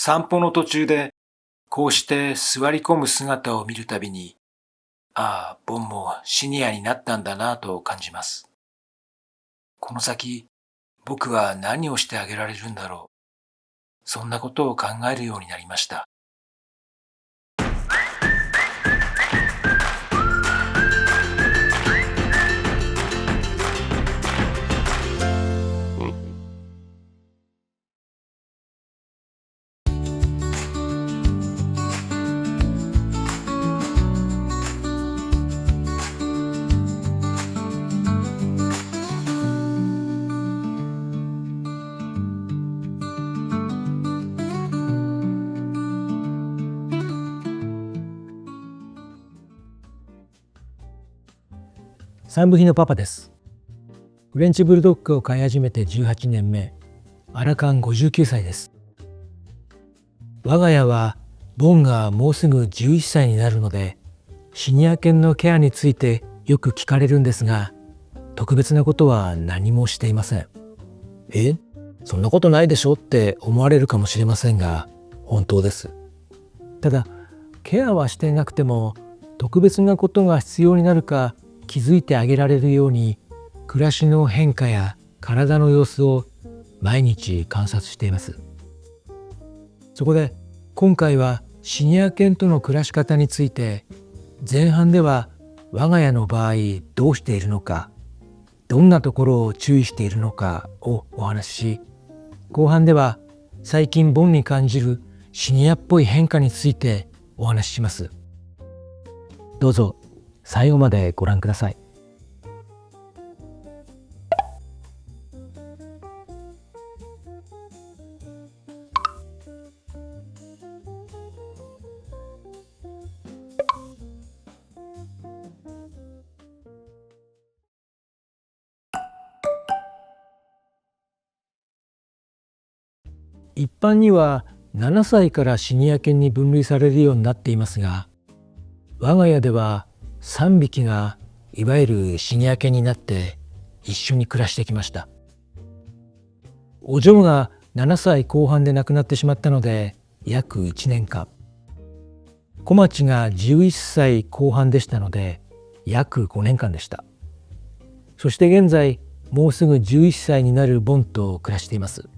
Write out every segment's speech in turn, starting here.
散歩の途中でこうして座り込む姿を見るたびに、ああ、ボンもシニアになったんだなと感じます。この先、僕は何をしてあげられるんだろう。そんなことを考えるようになりました。三部品のパパです。フレンチブルドッグを飼い始めて18年目、アラカン59歳です。我が家はボンがもうすぐ11歳になるので、シニア犬のケアについてよく聞かれるんですが、特別なことは何もしていません。そんなことないでしょって思われるかもしれませんが、本当です。ただ、ケアはしていなくても、特別なことが必要になるか気づいてあげられるように、暮らしの変化や体の様子を毎日観察しています。そこで今回はシニア犬との暮らし方について、前半では我が家の場合どうしているのか、どんなところを注意しているのかをお話しし、後半では最近ボンに感じるシニアっぽい変化についてお話しします。どうぞ最後までご覧ください。一般には7歳からシニア犬に分類されるようになっていますが、我が家では3匹がいわゆるシニア犬になって一緒に暮らしてきました。お嬢が7歳後半で亡くなってしまったので約1年間、小町が11歳後半でしたので約5年間でした。そして現在もうすぐ11歳になるボンと暮らしています。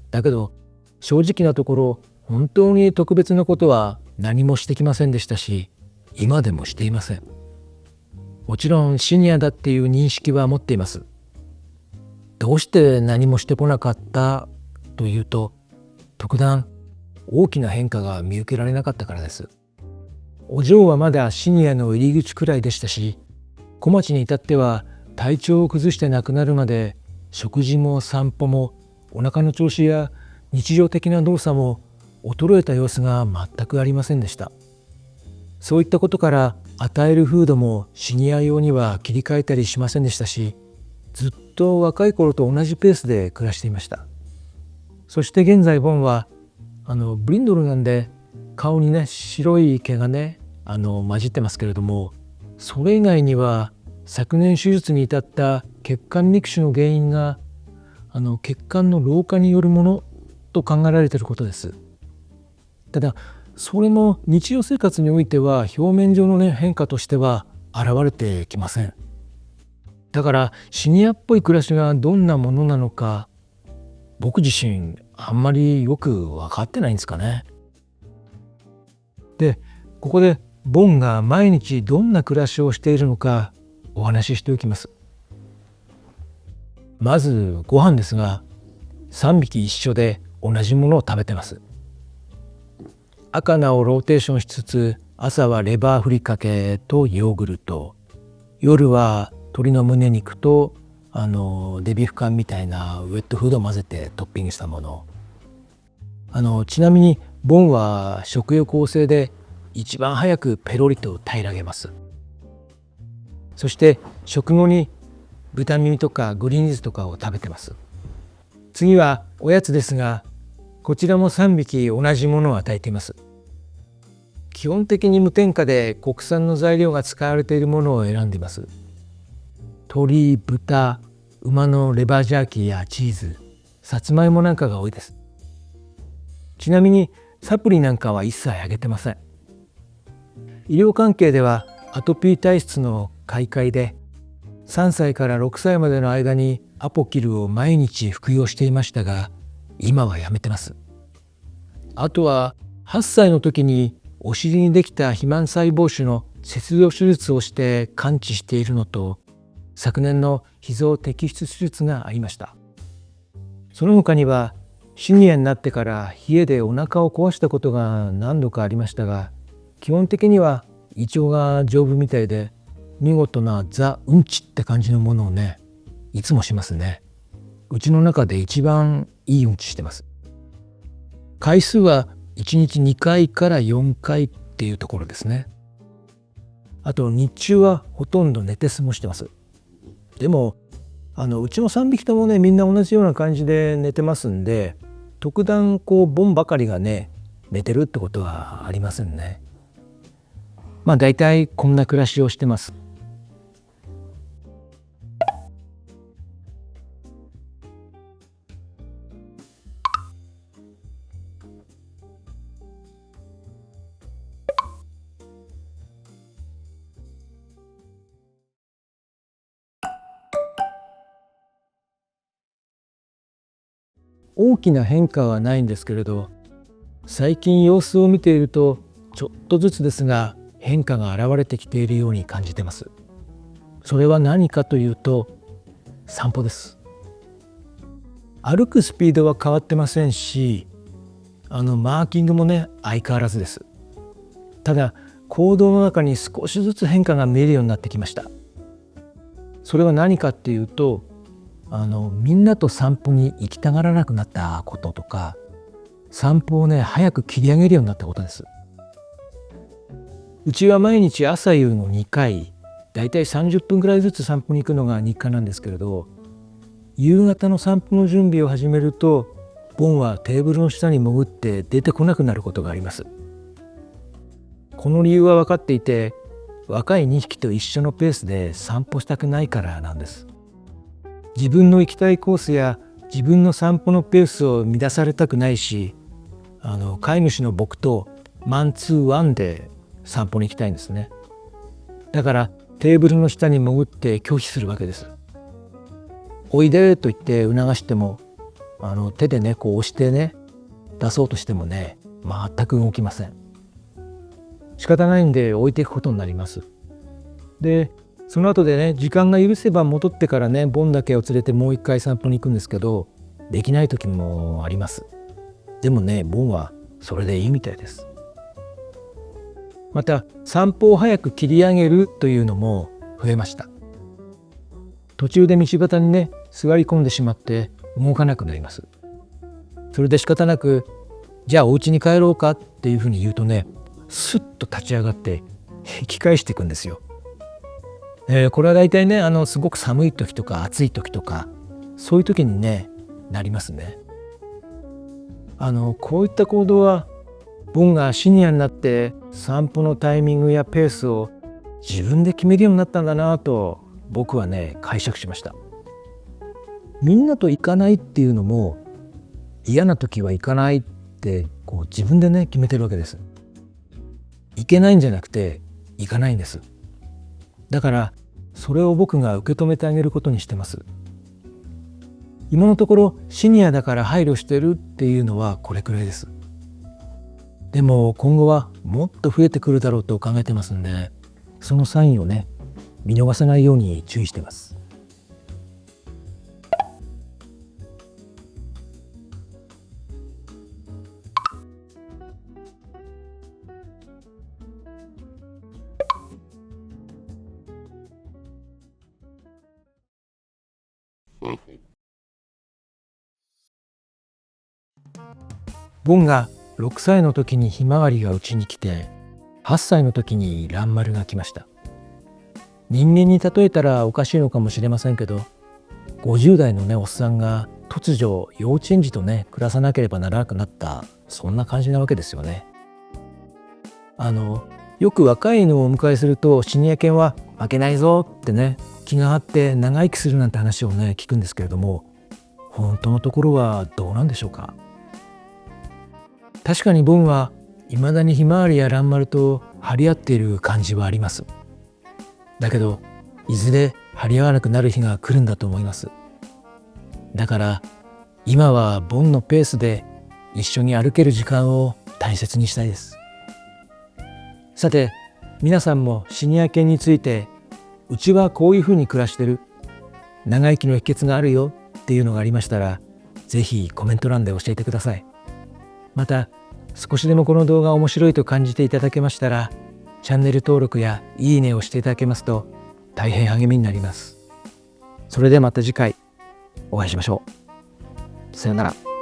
だけど正直なところ、本当に特別なことは何もしてきませんでしたし、今でもしていません。もちろんシニアだっていう認識は持っています。どうして何もしてこなかったというと、特段大きな変化が見受けられなかったからです。お嬢はまだシニアの入り口くらいでしたし、小町に至っては体調を崩して亡くなるまで食事も散歩もお腹の調子や日常的な動作も衰えた様子が全くありませんでした。そういったことから与えるフードもシニア用には切り替えたりしませんでしたし、ずっと若い頃と同じペースで暮らしていました。そして現在ボンはブリンドルなんで顔にね白い毛がね混じってますけれども、それ以外には昨年手術に至った血管肉腫の原因が血管の老化によるものと考えられていることです。ただそれも日常生活においては表面上の変化としては現れてきません。だからシニアっぽい暮らしがどんなものなのか、僕自身あんまりよく分かってないんですかね。で、ここでボンが毎日どんな暮らしをしているのかお話ししておきます。まずご飯ですが、3匹一緒で同じものを食べてます。赤菜をローテーションしつつ、朝はレバーふりかけとヨーグルト、夜は鶏の胸肉とデビフカンみたいなウェットフードを混ぜてトッピングしたもの。ちなみにボンは食欲旺盛で一番早くペロリと平らげます。そして食後に豚耳とかグリーンズとかを食べてます。次はおやつですが、こちらも3匹同じものを与えています。基本的に無添加で国産の材料が使われているものを選んでいます。鶏、豚、馬のレバージャーキーやチーズ、さつまいもなんかが多いです。ちなみにサプリなんかは一切あげてません。医療関係ではアトピー体質の開会で3歳から6歳までの間にアポキルを毎日服用していましたが、今はやめてます。あとは8歳の時にお尻にできた肥満細胞腫の切除手術をして完治しているのと、昨年の脾臓摘出手術がありました。その他にはシニアになってから冷えでお腹を壊したことが何度かありましたが、基本的には胃腸が丈夫みたいで、見事なザ・うんちって感じのものをね、いつもしますね。うちの中で一番いいうんちしてます。回数は1日2回から4回っていうところですね。あと日中はほとんど寝て過ごしてます。でもうちの3匹ともね、みんな同じような感じで寝てますんで、特段ボンばかりがね寝てるってことはありませんね。だいたいこんな暮らしをしてます。大きな変化はないんですけれど、最近様子を見ているとちょっとずつですが変化が現れてきているように感じてます。それは何かというと、散歩です。歩くスピードは変わってませんし、マーキングもね相変わらずです。ただ行動の中に少しずつ変化が見えるようになってきました。それは何かっていうと、みんなと散歩に行きたがらなくなったこととか、散歩をね早く切り上げるようになったことです。うちは毎日朝夕の2回、だいたい30分ぐらいずつ散歩に行くのが日課なんですけれど、夕方の散歩の準備を始めると、ボンはテーブルの下に潜って出てこなくなることがあります。この理由は分かっていて、若い2匹と一緒のペースで散歩したくないからなんです。自分の行きたいコースや自分の散歩のペースを乱されたくないし、飼い主の僕とマンツーワンで散歩に行きたいんですね。だからテーブルの下に潜って拒否するわけです。おいでと言って促しても、手でね押してね出そうとしてもね全く動きません。仕方ないんで置いていくことになります。でその後でね、時間が許せば戻ってからね、ボンだけを連れてもう一回散歩に行くんですけど、できない時もあります。でもね、ボンはそれでいいみたいです。また散歩を早く切り上げるというのも増えました。途中で道端にね座り込んでしまって動かなくなります。それで仕方なく、じゃあお家に帰ろうかっていうふうに言うとね、スッと立ち上がって引き返していくんですよ。これは大体ねすごく寒い時とか暑い時とか、そういう時にねなりますね。こういった行動はボンがシニアになって散歩のタイミングやペースを自分で決めるようになったんだなと僕はね解釈しました。みんなと行かないっていうのも、嫌な時は行かないって自分でね決めてるわけです。行けないんじゃなくて行かないんです。だからそれを僕が受け止めてあげることにしてます。今のところシニアだから配慮してるっていうのはこれくらいです。でも今後はもっと増えてくるだろうと考えてますんで、そのサインをね見逃さないように注意してます。ボンが6歳の時にひまわりがうちに来て、8歳の時にランマルが来ました。人間に例えたらおかしいのかもしれませんけど、50代のねおっさんが突如幼稚園児とね暮らさなければならなくなった、そんな感じなわけですよね。よく若い犬をお迎えするとシニア犬は負けないぞってね気が張って長生きするなんて話をね聞くんですけれども、本当のところはどうなんでしょうか。確かにボンは未だにひまわりや蘭丸と張り合っている感じはあります。だけどいずれ張り合わなくなる日が来るんだと思います。だから今はボンのペースで一緒に歩ける時間を大切にしたいです。さて、皆さんもシニア犬について、うちはこういうふうに暮らしてる、長生きの秘訣があるよっていうのがありましたら、ぜひコメント欄で教えてください。また、少しでもこの動画面白いと感じていただけましたら、チャンネル登録やいいねをしていただけますと大変励みになります。それではまた次回お会いしましょう。さよなら。